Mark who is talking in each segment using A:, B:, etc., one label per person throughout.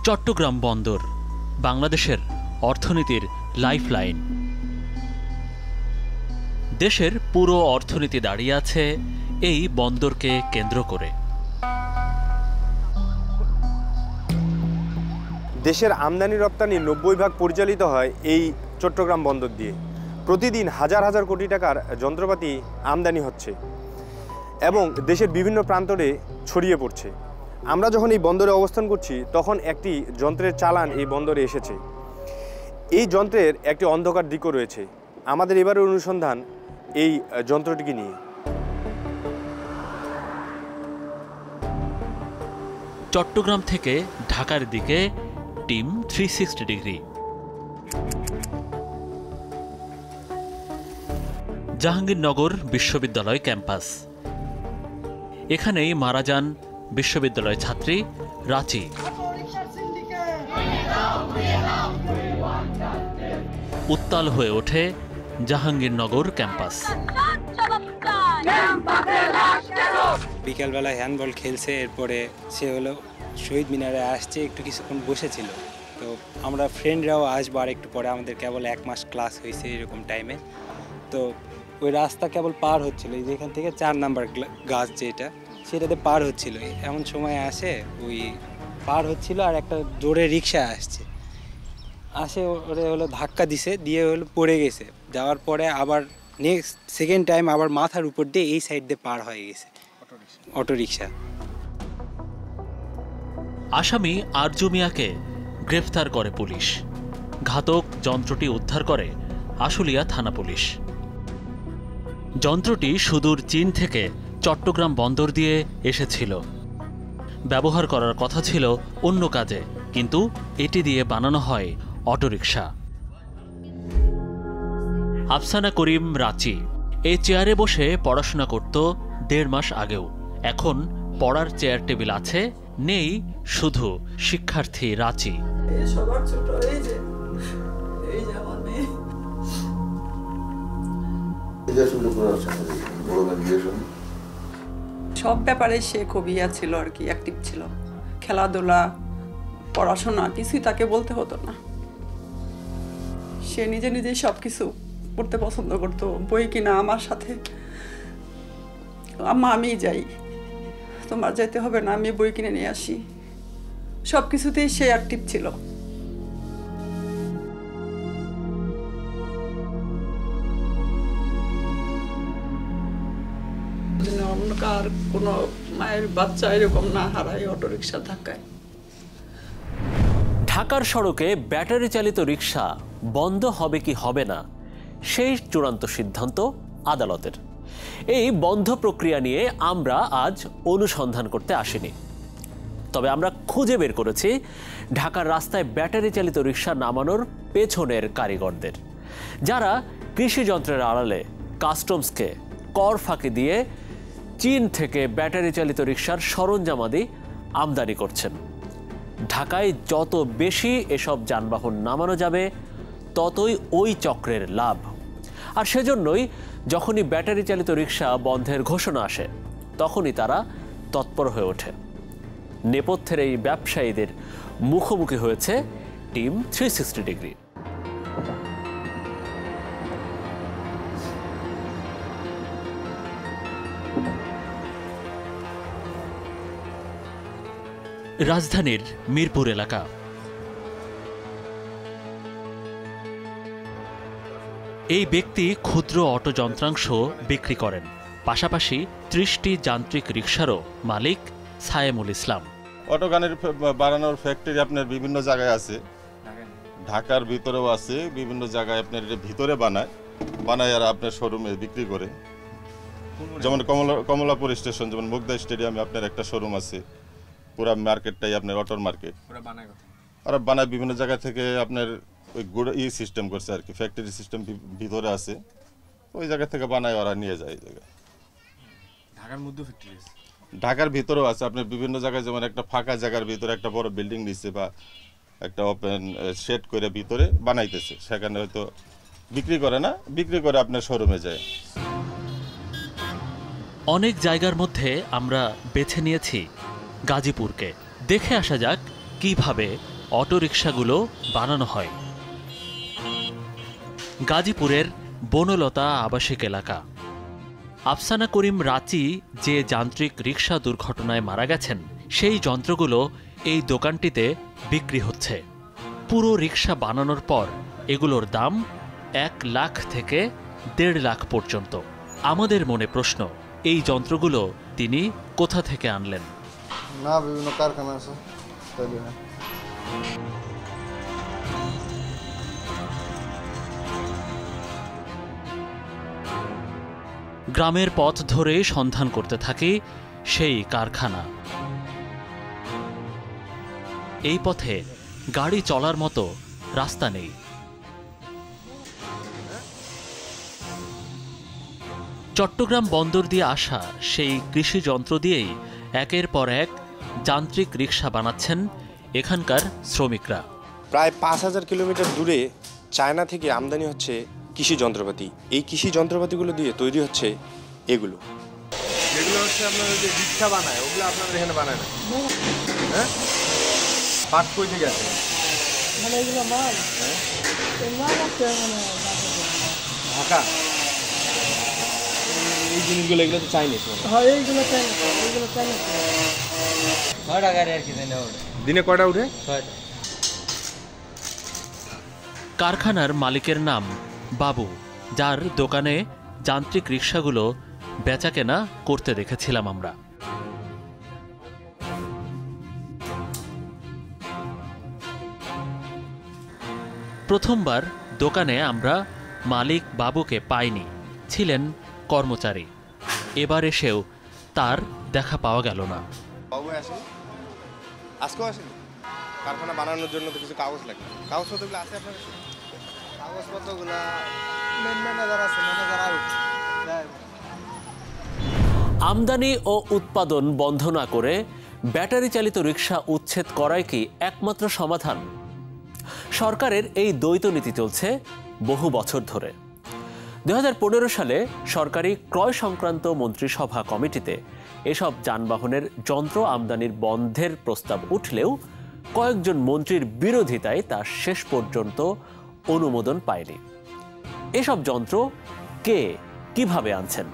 A: চট্টগ্রাম বন্দর বাংলাদেশের অর্থনীতির লাইফলাইন। দেশের পুরো অর্থনীতি দাঁড়িয়ে আছে এই বন্দরকে কেন্দ্র করে।
B: দেশের আমদানি রপ্তানি 90% পরিচালিত হয় এই চট্টগ্রাম বন্দর দিয়ে। প্রতিদিন হাজার হাজার কোটি টাকার যন্ত্রপাতি আমদানি হচ্ছে এবং দেশের বিভিন্ন প্রান্তরে ছড়িয়ে পড়ছে। আমরা যখন এই বন্দরে অবস্থান করছি তখন একটি যন্ত্রের চালান এই বন্দরে এসেছে। এই যন্ত্রের একটি অন্ধকার দিকও রয়েছে। আমাদের এবারের অনুসন্ধান এই যন্ত্রটিকে নিয়ে।
A: চট্টগ্রাম থেকে ঢাকার দিকে টিম 360 ডিগ্রি। জাহাঙ্গীরনগর বিশ্ববিদ্যালয় ক্যাম্পাস। এখানেই মারা যান বিশ্ববিদ্যালয় ছাত্রী রাচি। উত্তাল হয়ে ওঠে জাহাঙ্গীরনগর ক্যাম্পাস।
C: বিকালবেলা হ্যান্ডবল খেলছে, এরপরে সে হলো শহীদ মিনারে আসছে, একটু কিছুক্ষণ বসেছিল। তো আমরা ফ্রেন্ডরাও আসবো আর একটু পরে, আমাদের কেবল 1 মাস ক্লাস হয়েছে এরকম টাইমে। তো ওই রাস্তা কেবল পার হচ্ছিল, এই যেখান থেকে 4 নাম্বার গাছ যেটা, সেটাতে পার হচ্ছিল। এমন সময় আসে ওই পার হচ্ছিল আর একটা জোরে রিক্সা আসে ওরে হলো ধাক্কা দিছে, দিয়ে হলো পড়ে গেছে। যাওয়ার পরে আবার নেক্সট সেকেন্ড টাইম আবার মাথার উপর দিয়ে এই সাইড দিয়ে পার হয়ে গেছে অটোরিক্সা।
A: আসামি আরজু মিয়াকে গ্রেফতার করে পুলিশ। ঘাতক যন্ত্রটি উদ্ধার করে আশুলিয়া থানা পুলিশ। যন্ত্রটি সুদূর চীন থেকে চট্টগ্রাম বন্দর দিয়ে এসেছিল। ব্যবহার করার কথা ছিল অন্য কাজে, কিন্তু এটি দিয়ে বানানো হয় অটোরিকশা। আফসানা করিম রাচি এই চেয়ারে বসে পড়াশোনা করত 1.5 মাস আগেও। এখন পড়ার চেয়ার টেবিল আছে, নেই শুধু শিক্ষার্থী রাচি।
D: সব ব্যাপারে সে খুব ছিল আর কি, অ্যাক্টিভ ছিল। খেলাধুলা, পড়াশোনা কিছুই তাকে বলতে হতো না। সে নিজে নিজেই সবকিছু পড়তে পছন্দ করতো। বই কিনা আমার সাথে, আম্মা আমি যাই, তোমার যেতে হবে না, আমি বই কিনে নিয়ে আসি। সবকিছুতেই সে অ্যাক্টিভ ছিল। অন্য কার কোনো মায়ের বাচ্চা এরকম না হারায় অটোরিকশা ধাক্কায়।
A: ঢাকার সড়কে ব্যাটারি চালিত রিকশা বন্ধ হবে কি হবে না, সেই চূড়ান্ত সিদ্ধান্ত আদালতের। এই বন্ধ প্রক্রিয়া নিয়ে আমরা আজ অনুসন্ধান করতে আসিনি, তবে আমরা খুঁজে বের করেছি ঢাকার রাস্তায় ব্যাটারি চালিত রিকশা নামানোর পেছনের কারিগরদের, যারা কৃষিযন্ত্রের আড়ালে কাস্টমসকে কর ফাঁকি দিয়ে চীন থেকে ব্যাটারি চালিত রিকশার সরঞ্জামাদি আমদানি করছেন। ঢাকায় যত বেশি এসব যানবাহন নামানো যাবে ততই ওই চক্রের লাভ। আর সেজন্যই যখনই ব্যাটারি চালিত রিকশা বন্ধের ঘোষণা আসে তখনই তারা তৎপর হয়ে ওঠে। নেপথ্যের এই ব্যবসায়ীদের মুখোমুখি হয়েছে টিম 360 ডিগ্রি। রাজধানীর মিরপুর এলাকা। এই ব্যক্তি ক্ষুদ্র অটো যন্ত্রাংশ বিক্রি করেন, পাশাপাশি 30টি যান্ত্রিক রিকশারও মালিক সায়েমুল ইসলাম।
E: অটো গানের বানানোর ফ্যাক্টরি আপনার বিভিন্ন জায়গায় আছে, ঢাকার ভিতরেও আছে, বিভিন্ন জায়গায় আপনার ভিতরে বানায় আর আপনার শোরুমে বিক্রি করে। যেমন কমলাপুর স্টেশন, যেমন মুগদা স্টেডিয়ামে আপনার একটা শোরুম আছে। পুরা মার্কেটটাই আপনার অটোর মার্কেট। আর বানায় বিভিন্ন জায়গা থেকে আপনার ওই গুড় সিস্টেম করছে আর কি, ফ্যাক্টরি সিস্টেম ভিতরে আছে, ওই জায়গা থেকে বানায় ওরা নিয়ে যায় এই জায়গায়।
F: ঢাকার মধ্যে ফ্যাক্টরি আছে,
E: ঢাকার ভিতরেও আছে আপনার বিভিন্ন জায়গায়। যেমন একটা ফাঁকা জায়গার ভিতরে একটা বড় বিল্ডিং নিচ্ছে বা একটা ওপেন শেড করে ভিতরে বানাইতেছে, সেখানে হয়তো বিক্রি করে না, বিক্রি করে আপনার শোরুমে যায়।
A: অনেক জায়গার মধ্যে আমরা বেছে নিয়েছি গাজীপুরকে। দেখে আসা যাক কিভাবে অটোরিকশাগুলো বানানো হয়। গাজীপুরের বনলতা আবাসিক এলাকা। আফসানা করিম রাচি যে যান্ত্রিক রিকশা দুর্ঘটনায় মারা গেছেন, সেই যন্ত্রগুলো এই দোকানটিতে বিক্রি হচ্ছে। পুরো রিকশা বানানোর পর এগুলোর দাম 1 লাখ থেকে 1.5 লাখ পর্যন্ত। আমাদের মনে প্রশ্ন, এই যন্ত্রগুলো তিনি কোথা থেকে আনলেন?
G: না, বিভিন্ন কারখানা আছে।
A: গ্রামের পথ ধরে সন্ধান করতে থাকি সেই কারখানা। এই পথে গাড়ি চলার মতো রাস্তা নেই। চট্টগ্রাম বন্দর দিয়ে আসা সেই কৃষি যন্ত্র দিয়েই একের পর এক যান্ত্রিক রিকশা বানাচ্ছেন এখানকার শ্রমিকরা।
B: প্রায় 5000 কিলোমিটার দূরে চায়না থেকে আমদানি হচ্ছে কৃষি যন্ত্রপাতি। এই কৃষি যন্ত্রপাতিগুলো দিয়ে তৈরি হচ্ছে এগুলো।
G: যেগুলো হচ্ছে আপনার যে রিক্সা বানায়, ওগুলো আপনাদের এখানে বানায় না? হ্যাঁ, পাট কই থেকে আসে?
H: মানে এগুলো মাল, এই মাল আছে মানে
B: ঢাকা। এই জিনিসগুলো এগুলো তো চাইনিজ।
H: হ্যাঁ, এইগুলো চাইনিজ, এইগুলো চাইনিজ।
C: 6টা গাড়ি আর কি দেন ওটা।
B: দিনে কয়টা উঠে?
C: 6টা।
A: কারখানার মালিকের নাম বাবু, যার দোকানে যান্ত্রিক রিকশাগুলো বেচাকেনা করতে দেখেছিলাম আমরা। প্রথমবার দোকানে আমরা মালিক বাবুকে পাইনি, ছিলেন কর্মচারী। এবার এসেও তার দেখা পাওয়া গেল না।
B: বাবু আসেন, আজকেও আসেন। কারখানা বানানোর জন্য তো কিছু কাগজ লাগে। কাগজপত্রগুলো আছে আপনার কাছে?
G: কাগজপত্রগুলো ম্যানেজার আছে, ম্যানেজার আউট।
A: আমদানি ও উৎপাদন বন্ধ না করে ব্যাটারি চালিত রিকশা উচ্ছেদ করাই কি একমাত্র সমাধান? সরকারের এই দ্বৈত নীতি চলছে বহু বছর ধরে। 2015 সালে সরকারি ক্রয় সংক্রান্ত মন্ত্রিসভা কমিটিতে এসব যানবাহনের যন্ত্র আমদানির বন্ধের প্রস্তাব উঠলেও কয়েকজন মন্ত্রীর বিরোধিতায় তা শেষ পর্যন্ত অনুমোদন পায়নি। এসব যন্ত্র কে কিভাবে আনছেন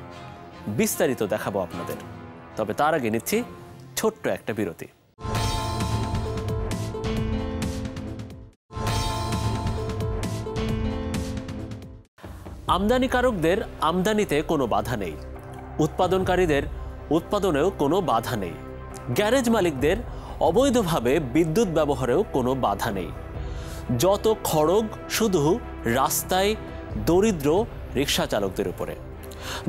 A: বিস্তারিত দেখাবো আপনাদের। তবে তার আগে নিচ্ছি ছোট্ট একটা বিরতি। আমদানিকারকদের আমদানিতে কোনো বাধা নেই, উৎপাদনকারীদের উৎপাদনেও কোনো বাধা নেই, গ্যারেজ মালিকদের অবৈধভাবে বিদ্যুৎ ব্যবহারেও কোনো বাধা নেই। যত খড়গ শুধু রাস্তায় দরিদ্র রিকশা চালকদের উপরে।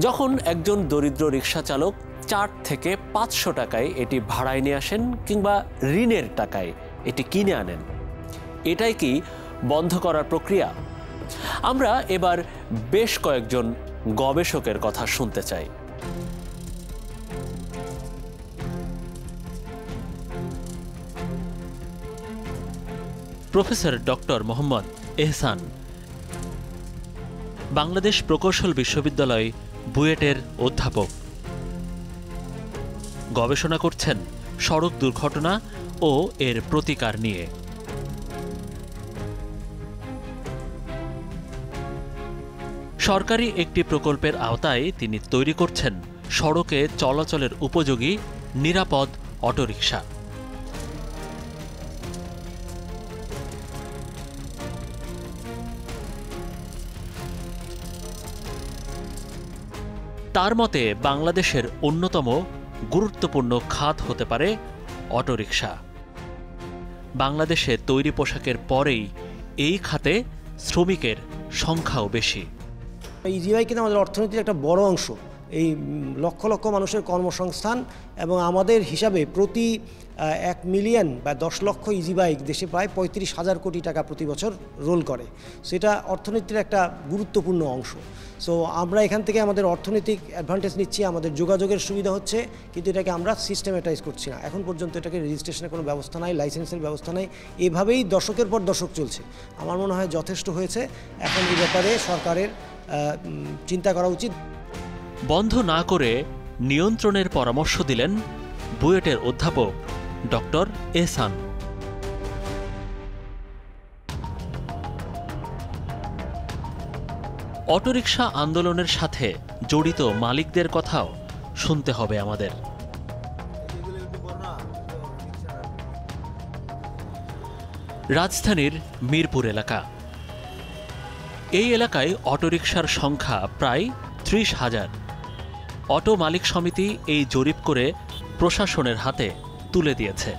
A: যখন একজন দরিদ্র রিকশা চালক 4 থেকে 500 টাকায় এটি ভাড়ায় নিয়ে আসেন কিংবা ঋণের টাকায় এটি কিনে আনেন, এটাই কি বন্ধ করার প্রক্রিয়া? আমরা এবার বেশ কয়েকজন গবেষকের কথা শুনতে চাই। প্রফেসর ডক্টর মোহাম্মদ এহসান বাংলাদেশ প্রকৌশল বিশ্ববিদ্যালয় বুয়েটের অধ্যাপক। গবেষণা করছেন সড়ক দুর্ঘটনা ও এর প্রতিকার নিয়ে। সরকারি একটি প্রকল্পের আওতায় তিনি তৈরি করছেন সড়কে চলাচলের উপযোগী নিরাপদ অটোরিকশা। তার মতে বাংলাদেশের অন্যতম গুরুত্বপূর্ণ খাত হতে পারে অটোরিকশা। বাংলাদেশে তৈরি পোশাকের পরেই এই খাতে শ্রমিকের সংখ্যাও বেশি।
I: ইজিবাইক কিন্তু আমাদের অর্থনীতির একটা বড় অংশ। এই লক্ষ লক্ষ মানুষের কর্মসংস্থান এবং আমাদের হিসাবে প্রতি 1 মিলিয়ন বা 10 লক্ষ ইজিবাইক দেশে প্রায় 35,000 কোটি টাকা প্রতি বছর রোল করে। সেটা অর্থনীতির একটা গুরুত্বপূর্ণ অংশ। সো আমরা এখান থেকে আমাদের অর্থনৈতিক অ্যাডভান্টেজ নিচ্ছি, আমাদের যোগাযোগের সুবিধা হচ্ছে, কিন্তু এটাকে আমরা সিস্টেমেটাইজ করছি না। এখন পর্যন্ত এটাকে রেজিস্ট্রেশনের কোনো ব্যবস্থা নাই, লাইসেন্সের ব্যবস্থা নাই। এভাবেই দশকের পর দশক চলছে। আমার মনে হয় যথেষ্ট হয়েছে। এখন এই ব্যাপারে সরকারের চিন্তা করা উচিত।
A: বন্ধ না করে নিয়ন্ত্রণের পরামর্শ দিলেন বুয়েটের অধ্যাপক ডক্টর এহসান। অটোরিকশা আন্দোলনের সাথে জড়িত মালিকদের কথাও শুনতে হবে আমাদের। রাজধানীর মিরপুর এলাকা। এই এলাকায় অটোরিকশার সংখ্যা প্রায় ৩০,০০০। অটো মালিক সমিতি এই জরিপ করে প্রশাসনের হাতে তুলে দিয়েছে।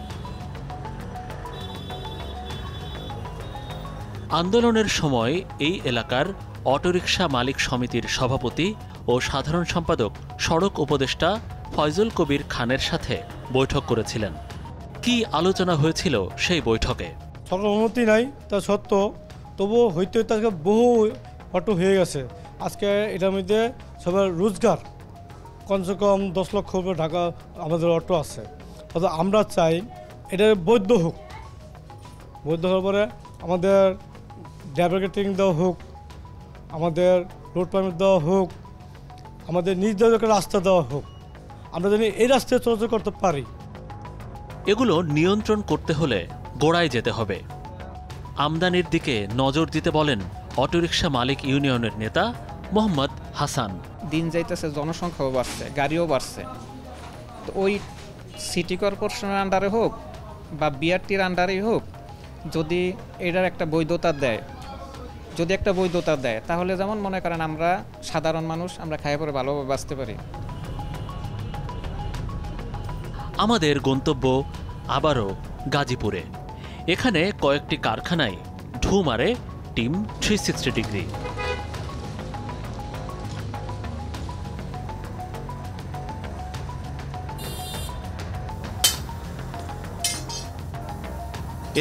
A: আন্দোলনের সময় এই এলাকার অটোরিকশা মালিক সমিতির সভাপতি ও সাধারণ সম্পাদক সড়ক উপদেষ্টা ফয়জুল কবির খানের সাথে বৈঠক করেছিলেন। কি আলোচনা হয়েছিল সেই বৈঠকে?
H: সরকার অনুমতি নাই তা সত্ত্বেও তবুও হইতে হইতে আজকে বহু অটো হয়ে গেছে। আজকে এটার মধ্যে সবার রোজগার কমসে কম 10 লক্ষ উপরে ঢাকা আমাদের অটো আছে। অর্থাৎ আমরা চাই এটা বৈধ হোক, বৈধ হওয়ার পরে আমাদের ড্রাইভারকে ট্রেনিং দেওয়া হোক, আমাদের রোড পারমিট দেওয়া হোক, আমাদের নির্ধারিত রাস্তা দেওয়া হোক, আমরা যেন এই রাস্তায় চলাচল করতে পারি।
A: এগুলো নিয়ন্ত্রণ করতে হলে গোড়ায় যেতে হবে। আমদানির দিকে নজর দিতে বলেন অটোরিকশা মালিক ইউনিয়নের নেতা মোহাম্মদ হাসান।
J: দিন যাইতেছে, জনসংখ্যাও বাড়ছে, গাড়িও বাড়ছে। তো ওই সিটি কর্পোরেশনের আন্ডারে হোক বা বিআরটির আন্ডারেই হোক, যদি এটার একটা বৈধতা দেয়, তাহলে যেমন মনে করেন আমরা সাধারণ মানুষ আমরা খাইয়ে পরে ভালোভাবে বাঁচতে পারি।
A: আমাদের গন্তব্য আবারও গাজীপুরে। এখানে কয়েকটি কারখানায় ঢু মারে টিম 360 ডিগ্রি।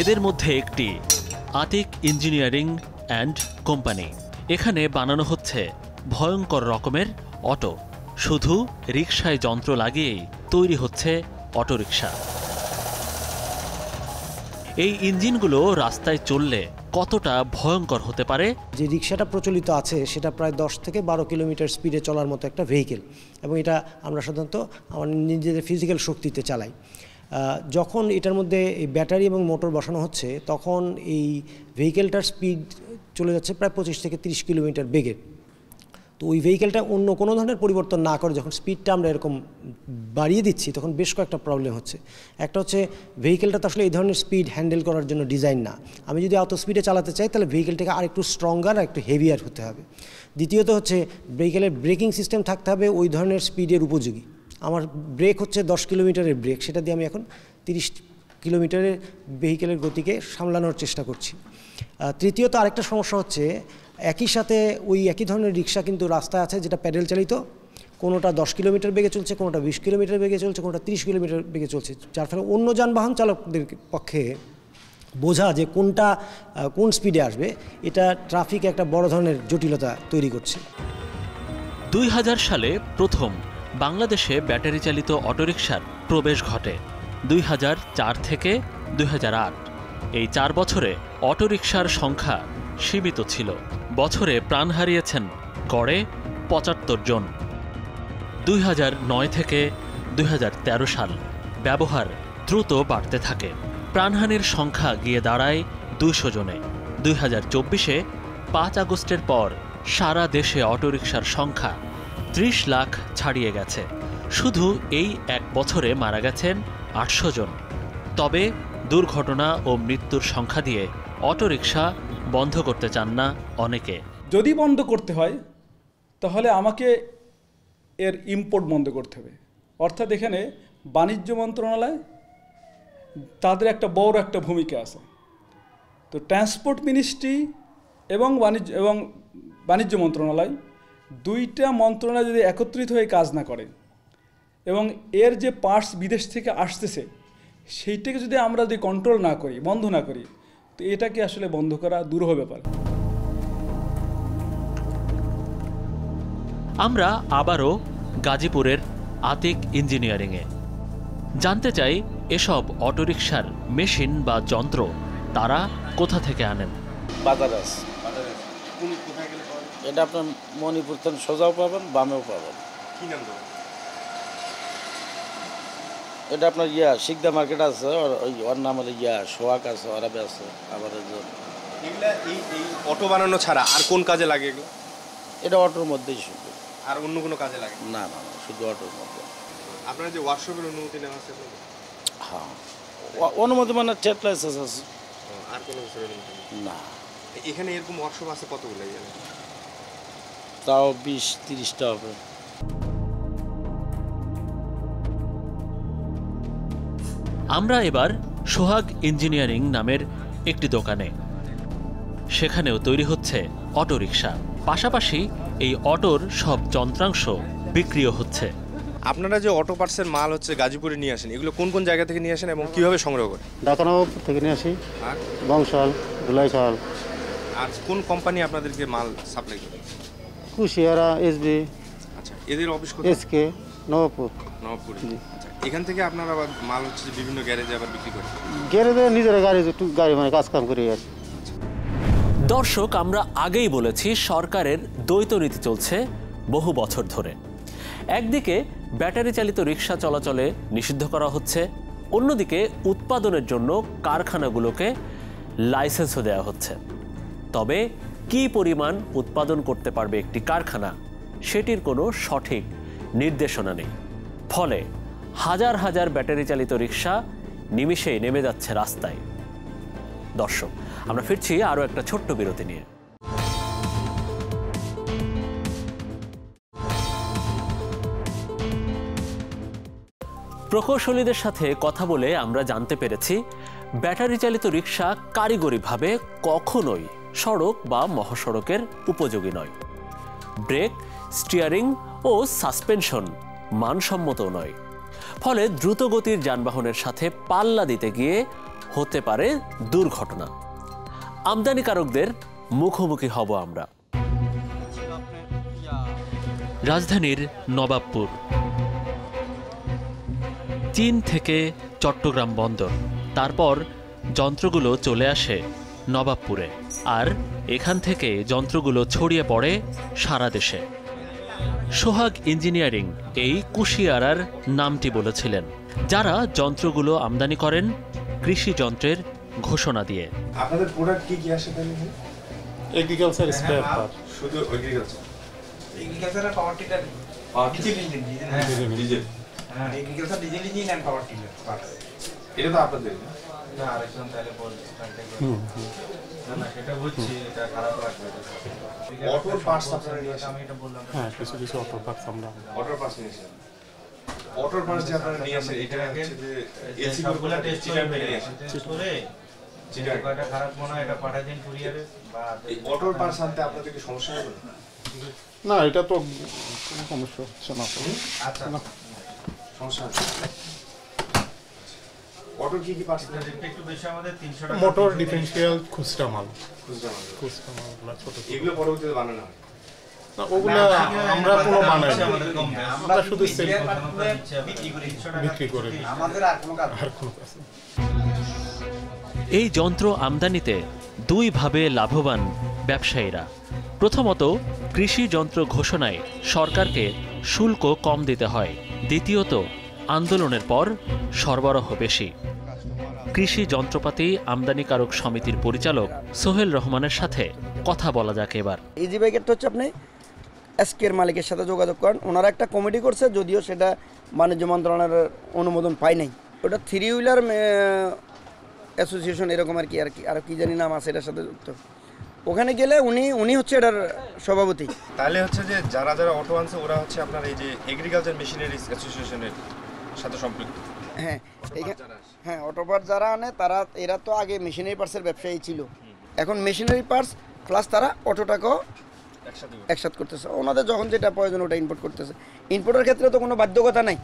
A: এদের মধ্যে একটি আতিক ইঞ্জিনিয়ারিং অ্যান্ড কোম্পানি। এখানে বানানো হচ্ছে ভয়ঙ্কর রকমের অটো। শুধু রিকশায় যন্ত্র লাগিয়েই তৈরি হচ্ছে অটোরিকশা। এই ইঞ্জিনগুলো রাস্তায় চললে কতটা ভয়ঙ্কর হতে পারে?
I: যে রিকশাটা প্রচলিত আছে সেটা প্রায় 10 থেকে 12 কিলোমিটার স্পিডে চলার মতো একটা ভেহিকেল, এবং এটা আমরা সাধারণত আমাদের নিজেদের ফিজিক্যাল শক্তিতে চালাই। যখন এটার মধ্যে এই ব্যাটারি এবং মোটর বসানো হচ্ছে তখন এই ভেহিকেলটার স্পিড চলে যাচ্ছে প্রায় 25 থেকে 30 কিলোমিটার বেগে। তো ওই ভেহিকেলটা অন্য কোনো ধরনের পরিবর্তন না করে যখন স্পিডটা আমরা এরকম বাড়িয়ে দিচ্ছি তখন বেশ কয়েকটা প্রবলেম হচ্ছে। একটা হচ্ছে ভেহিকেলটা তো আসলে এই ধরনের স্পিড হ্যান্ডেল করার জন্য ডিজাইন না। আমি যদি অত স্পিডে চালাতে চাই তাহলে ভেহিকেলটাকে আর একটু স্ট্রঙ্গার আর একটু হেভিয়ার হতে হবে। দ্বিতীয়ত হচ্ছে ভেহিকেলের ব্রেকিং সিস্টেম থাকতে হবে ওই ধরনের স্পিডের উপযোগী। আমার ব্রেক হচ্ছে 10 কিলোমিটারের ব্রেক, সেটা দিয়ে আমি এখন 30 কিলোমিটারের ভেহিকেলের গতিকে সামলানোর চেষ্টা করছি। তৃতীয়ত আরেকটা সমস্যা হচ্ছে একই সাথে ওই একই ধরনের রিক্সা কিন্তু রাস্তায় আছে যেটা প্যাডেল চালিত, কোনোটা 10 কিলোমিটার বেগে চলছে, কোনোটা 20 কিলোমিটার বেগে চলছে, কোনোটা 30 কিলোমিটার বেগে চলছে, যার ফলে অন্য যানবাহন চালকদের পক্ষে বোঝা যে কোনটা কোন স্পিডে আসবে এটা ট্রাফিকে একটা বড় ধরনের জটিলতা তৈরি করছে।
A: 2000 সালে প্রথম বাংলাদেশে ব্যাটারি চালিত অটোরিকশার প্রবেশ ঘটে। 2004 থেকে 2008 এই 4 বছরে অটোরিকশার সংখ্যা সীমিত ছিল। বছরে প্রাণ হারিয়েছেন গড়ে 75 জন। 2009 থেকে 2013 সাল ব্যবহার দ্রুত বাড়তে থাকে। প্রাণহানির সংখ্যা গিয়ে দাঁড়ায় 200 জনে। 2024-এ 5 আগস্টের পর সারা দেশে অটোরিকশার সংখ্যা 30 লাখ ছাড়িয়ে গেছে। শুধু এই 1 বছরে মারা গেছেন 800 জন। তবে দুর্ঘটনা ও মৃত্যুর সংখ্যা দিয়ে অটোরিকশা বন্ধ করতে চান না অনেকে।
K: যদি বন্ধ করতে হয় তাহলে আমাকে এর ইম্পোর্ট বন্ধ করতে হবে। অর্থাৎ এখানে বাণিজ্য মন্ত্রণালয় তাদের একটা বড় একটা ভূমিকা আছে। তো ট্রান্সপোর্ট মিনিস্ট্রি এবং বাণিজ্য মন্ত্রণালয়, দুইটা মন্ত্রণালয় যদি একত্রিত হয়ে কাজ না করে এবং এর যে পার্টস বিদেশ থেকে আসতেছে সেইটাকে যদি আমরা যদি কন্ট্রোল না করি, বন্ধ না করি, তো এটাকে আসলে বন্ধ করা দুরূহ ব্যাপার।
A: আমরা আবারও গাজীপুরের আতিক ইঞ্জিনিয়ারিংয়ে জানতে চাই এসব অটোরিকশার মেশিন বা যন্ত্র তারা কোথা থেকে আনেন।
L: বাজারে আছে, এটা আপনার মণিপুর থেকে সোজাও পাবেন, বামেও পাবেন।
B: কি নাম দেবেন?
L: এটা আপনার শিকদা মার্কেট আছে, ওর নাম হলো সোহাগ আছে, ওরাবে আছে। আবার
B: এগুলা এই অটো বানানো ছাড়া আর কোন কাজে লাগে এগুলো?
L: এটা অটোর মধ্যেই শুধু,
B: আর অন্য কোনো কাজে লাগে
L: না না না, শুধু অটোর মধ্যে।
B: আপনার যে ওয়ার্কশপের অনুমতি নেওয়া আছে?
L: হ্যাঁ, অনুমতি মানে ট্রেড লাইসেন্স আছে।
B: আর কোনো কিছুর অনুমতি
L: না।
B: এখানে এরকম ওয়ার্কশপ আছে কতগুলো?
L: তাও 20-30টা হবে।
A: আমরা এবার সোহাগ ইঞ্জিনিয়ারিং নামের একটি দোকানে। সেখানেও তৈরি হচ্ছে অটোরিকশা, পাশাপাশি এই অটোর সব যন্ত্রাংশ বিক্রিও হচ্ছে।
B: আপনারা যে অটো পার্টসের মাল হচ্ছে গাজীপুরে নিয়ে আসেন, এগুলো কোন কোন জায়গা থেকে নিয়ে আসেন এবং কিভাবে সংগ্রহ করেন?
M: ঢাকানগর থেকে নিয়ে আসি,
B: আর
M: বংশাল, ধুলাইশাল।
B: আর কোন কোম্পানি আপনাদেরকে মাল সাপ্লাই করে?
M: কুশিয়ারা, এসবি।
B: আচ্ছা, এদের অফিস কোথায়?
M: এসকে, নবাবপুর।
B: নবাবপুর। আচ্ছা, এখান থেকে আপনারা আবার মাল হচ্ছে বিভিন্ন গ্যারেজে আবার বিক্রি করেন?
M: গ্যারেজে নিজেরা গাড়ি মানে কাজ কাম করি আর।
A: দর্শক, আমরা আগেই বলেছি সরকারের দ্বৈত নীতি চলছে বহু বছর ধরে। একদিকে ব্যাটারি চালিত রিক্সা চলাচলে নিষিদ্ধ করা হচ্ছে, অন্যদিকে উৎপাদনের জন্য কারখানাগুলোকে লাইসেন্সও দেওয়া হচ্ছে। তবে কী পরিমাণ উৎপাদন করতে পারবে একটি কারখানা, সেটির কোনো সঠিক নির্দেশনা নেই। ফলে হাজার হাজার ব্যাটারি চালিত রিক্সা নিমিষেই নেমে যাচ্ছে রাস্তায়। দর্শক, আমরা ফিরছি আরও একটা ছোট্ট বিরতি নিয়ে। প্রকৌশলীদের সাথে কথা বলে আমরা জানতে পেরেছি ব্যাটারি চালিত রিক্সা কারিগরিভাবে কখনোই সড়ক বা মহাসড়কের উপযোগী নয়। ব্রেক, স্টিয়ারিং ও সাসপেনশন মানসম্মত নয়। ফলে দ্রুতগতির যানবাহনের সাথে পাল্লা দিতে গিয়ে হতে পারে দুর্ঘটনা। আমদানিকারকদের মুখোমুখি হব আমরা। রাজধানীর নবাবপুর। চীন থেকে চট্টগ্রাম বন্দর, তারপর যন্ত্রগুলো চলে আসে নবাবপুরে, আর এখান থেকে যন্ত্রগুলো ছড়িয়ে পড়ে সারা দেশে। সোহাগ ইঞ্জিনিয়ারিং এই কুশিয়ারার নামটি বলেছিলেন, যারা যন্ত্রগুলো আমদানি করেন কৃষি যন্ত্রের ঘোষণা দিয়ে।
B: আপনাদের প্রোডাক্ট কি কি আসে তাহলে?
M: Agriculture spare part.
B: শুধু agriculture?
N: Agriculture power tiller, diesel engine.
B: Diesel.
N: হ্যাঁ, agriculture diesel engine and power tiller parts.
B: এটা তো আপনাদের
N: না, আরেকজন তাহলে বলছে না না, সেটা বুঝছি, এটা খারাপ লাগবে।
B: অটোর পার্টস আপনারা নিয়ে আসেন?
N: আমি এটা বললাম।
M: হ্যাঁ, কিছু কিছু অটো পার্টস আমরা
B: অটোর পার্টস নিয়ে আসেন। অটোর পার্টস যে আপনারা নিয়ে আসেন, এটা হচ্ছে যে এসি
N: সবগুলা টেস্ট করে যেটা কয়টা খারাপ মনে হয় এটা পাঠাই দিন কুরিয়ারে। বা
B: এই অটোর পার্টস আনতে আপনাদের কি সমস্যা হবে
M: না? এটা তো কোনো সমস্যা হচ্ছে না।
N: আচ্ছা,
B: সমস্যা আছে? অটোর কি কি পার্টস
N: একটু বেশি আমাদের 300 টাকা।
M: মোটর, ডিফারেনশিয়াল, খুচরা মাল।
B: খুচরা
M: মালগুলো ছোট।
B: এগুলো পরবর্তীতে বানানো হয়
M: না, ওগুলো আমরা কোনো বানাই না, আমরা শুধু সেল বিক্রি করি,
N: আমাদের আর কোনো কাজ
M: নেই।
A: এই যন্ত্র আমদানিতে দুইভাবে লাভবান ব্যবসায়ীরা। প্রথমত, কৃষি যন্ত্র ঘোষণায় সরকারকে শুল্ক কম দিতে হয়। দ্বিতীয়ত, আন্দোলনের পর সরবরাহ বেশি। কৃষি যন্ত্রপাতি আমদানিকারক সমিতির পরিচালক সোহেল রহমানের সাথে কথা বলা যাক এবার।
O: ইজি বাইকেরটা হচ্ছে আপনি এসকের মালিকের সাথে যোগাযোগ করেন, ওনারা একটা কমিটি করছে, যদিও সেটা বাণিজ্য মন্ত্রণালয়ের অনুমোদন পায় নাই। ওটা 3 হুইলার অ্যাসোসিয়েশন এরকম আর কি আর কি জানি নাম আছে, এটার সাথে যুক্ত। ওখানে গেলে উনি হচ্ছে এটার সভাপতি।
B: তাহলে হচ্ছে যে যারা যারা অটো আনছে ওরা হচ্ছে আপনার এই যে এগ্রিকালচার মেশিনারিজ অ্যাসোসিয়েশনের সাথে সম্পৃক্ত।
O: হ্যাঁ, হ্যাঁ, অটো পার্টস যারা আনে এরা তো আগে মেশিনারি পার্টসের ব্যবসায়ী ছিল, এখন মেশিনারি পার্টস প্লাস তারা অটোটাকেও একসাথে করতেছে। ওনাদের যখন যেটা প্রয়োজন ওটা ইম্পোর্ট করতেছে। ইম্পোর্টের ক্ষেত্রে তো কোনো বাধ্যকতা নাই।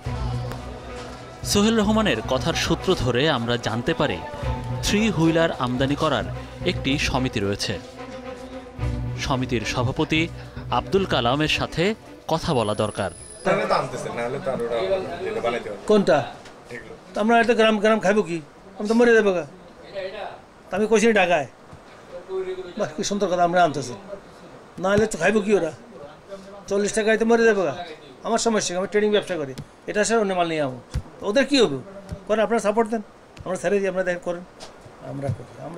A: সোহেল রহমানের কথার সূত্র ধরে আমরা জানতে পারি 3 হুইলার আমদানি করার একটি সমিতি রয়েছে। সমিতির সভাপতি আব্দুল কালামের সাথে কথা বলা দরকার।
P: কোনটা? আমরা একটা গ্রাম খাইবো কি? আমি তো মরে যাবো। আমি কইছি ঢাকায়, বাহ কি সুন্দর কথা, আমরা আনতেছি, না হলে তো খাইবো কি ওরা? 40 টাকায় তো মরে যাবো। আমার সমস্যা, আমি ট্রেডিং ব্যবসা করি, এটা স্যার অন্য মাল নিয়ে যাবো, ওদের কী হবে? করেন, আপনারা সাপোর্ট দেন, আমরা ছেড়ে দিই, আপনারা দেখেন করেন। আমরা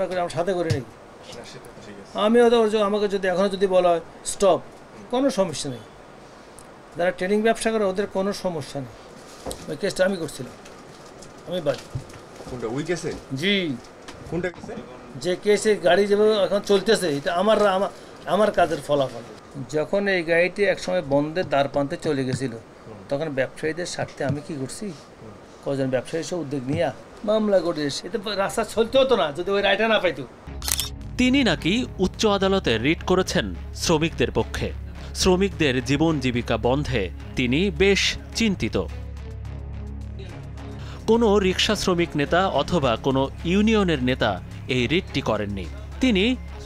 P: করি, আমার সাথে করি নাকি? আমি আমাকে যদি এখনও যদি বলা হয় স্টপ, কোনো সমস্যা নেই, যারা ট্রেনিং ব্যবসা করে ওদের কোনো সমস্যা নেই। ওই কেসটা আমি করছিলাম, আমি বাড়ি।
B: কোনটা ওই কেসে?
P: জি।
B: কোনটা কেসে?
P: যে কেসে গাড়ি যেভাবে এখন চলতেছে এটা আমার কাজের ফলাফল। যখন এই গাড়িটি একসময় বন্ধের দ্বার প্রান্তে চলে গেছিল, তখন ব্যবসায়ীদের স্বার্থে আমি কি করছি, কজন ব্যবসায়ী সব উদ্যোগ নিয়ে মামলা করে সেটা রাস্তা চলতে হতো না যদি ওই রায়টা না পাইতো।
A: তিনি নাকি উচ্চ আদালতে রিট করেছেন শ্রমিকদের পক্ষে। শ্রমিকদের জীবন জীবিকা বন্ধে তিনি বেশ চিন্তিত। কোনো রিকশা শ্রমিক নেতা অথবা কোনো ইউনিয়নের নেতা এই রিটটি করেননি। তিনি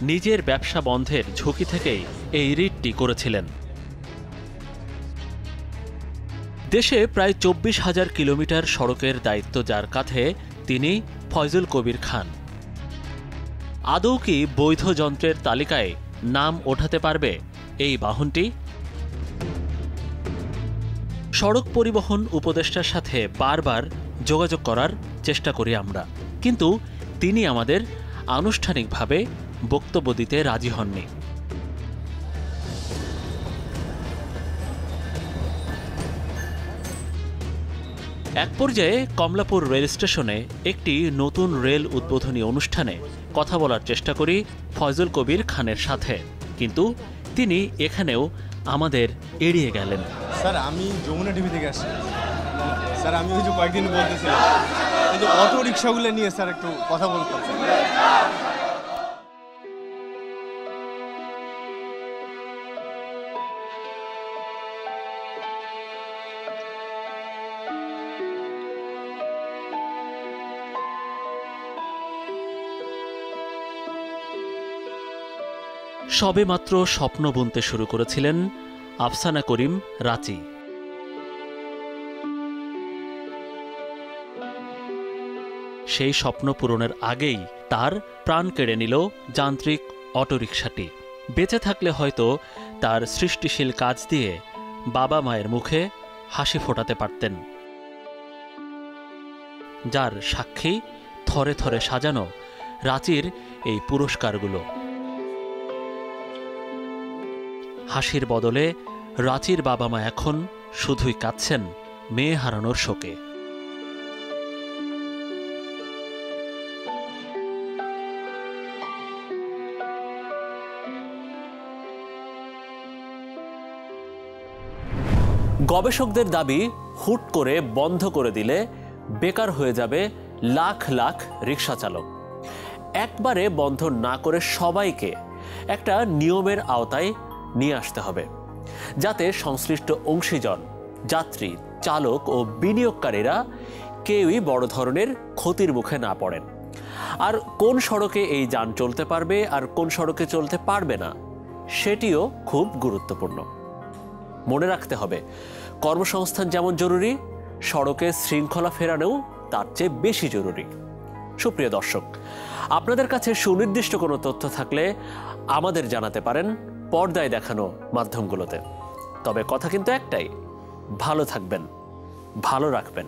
A: নিজের ব্যবসা বন্ধের ঝুঁকি থেকেই এই রিটটি করেছিলেন। দেশে প্রায় 24,000 কিলোমিটার সড়কের দায়িত্ব যার কাঁধে তিনি ফয়জুল কবির খান। আদৌ কি বৈধ যন্ত্রের তালিকায় নাম ওঠাতে পারবে এই বাহনটি? সড়ক পরিবহন উপদেষ্টার সাথে বারবার যোগাযোগ করার চেষ্টা করি আমরা, কিন্তু তিনি আমাদের আনুষ্ঠানিকভাবে বক্তব্য দিতে রাজি হননি। এক পর্যায়ে কমলাপুর রেল স্টেশনে একটি নতুন রেল উদ্বোধনী অনুষ্ঠানে কথা বলার চেষ্টা করি ফয়জুল কবির খানের সাথে, কিন্তু তিনি এখানেও আমাদের এড়িয়ে গেলেন।
B: স্যার আমি যমুনা টিভি থেকে আসছি স্যার। আমি ওই যে কয়েকদিন বলতেছিলাম এই যে অটো রিক্সাগুলো নিয়ে স্যার একটু কথা বলতাম।
A: সবেমাত্র স্বপ্ন বুনতে শুরু করেছিলেন আফসানা করিম রাচি। সেই স্বপ্ন পূরণের আগেই তার প্রাণ কেড়ে নিল যান্ত্রিক অটোরিকশাটি। বেঁচে থাকলে হয়তো তার সৃষ্টিশীল কাজ দিয়ে বাবা মায়ের মুখে হাসি ফোটাতে পারতেন, যার সাক্ষী থরে থরে সাজানো রাচির এই পুরস্কারগুলো। হাসির বদলে রাচির বাবা মা এখন শুধুই কাঁদছেন মেয়ে হারানোর শোকে। গবেষকদের দাবি, হুট করে বন্ধ করে দিলে বেকার হয়ে যাবে লাখ লাখ রিকশা চালক। একবারে বন্ধ না করে সবাইকে একটা নিয়মের আওতায় নিয়ে আসতে হবে, যাতে সংশ্লিষ্ট অংশীজন, যাত্রী, চালক ও বিনিয়োগকারীরা কেউই বড় ধরনের ক্ষতির মুখে না পড়েন। আর কোন সড়কে এই যান চলতে পারবে আর কোন সড়কে চলতে পারবে না, সেটিও খুব গুরুত্বপূর্ণ। মনে রাখতে হবে, কর্মসংস্থান যেমন জরুরি, সড়কে শৃঙ্খলা ফেরানোও তার চেয়ে বেশি জরুরি। সুপ্রিয় দর্শক, আপনাদের কাছে সুনির্দিষ্ট কোনো তথ্য থাকলে আমাদের জানাতে পারেন পর্দায় দেখানো মাধ্যমগুলোতে। তবে কথা কিন্তু একটাই, ভালো থাকবেন, ভালো রাখবেন।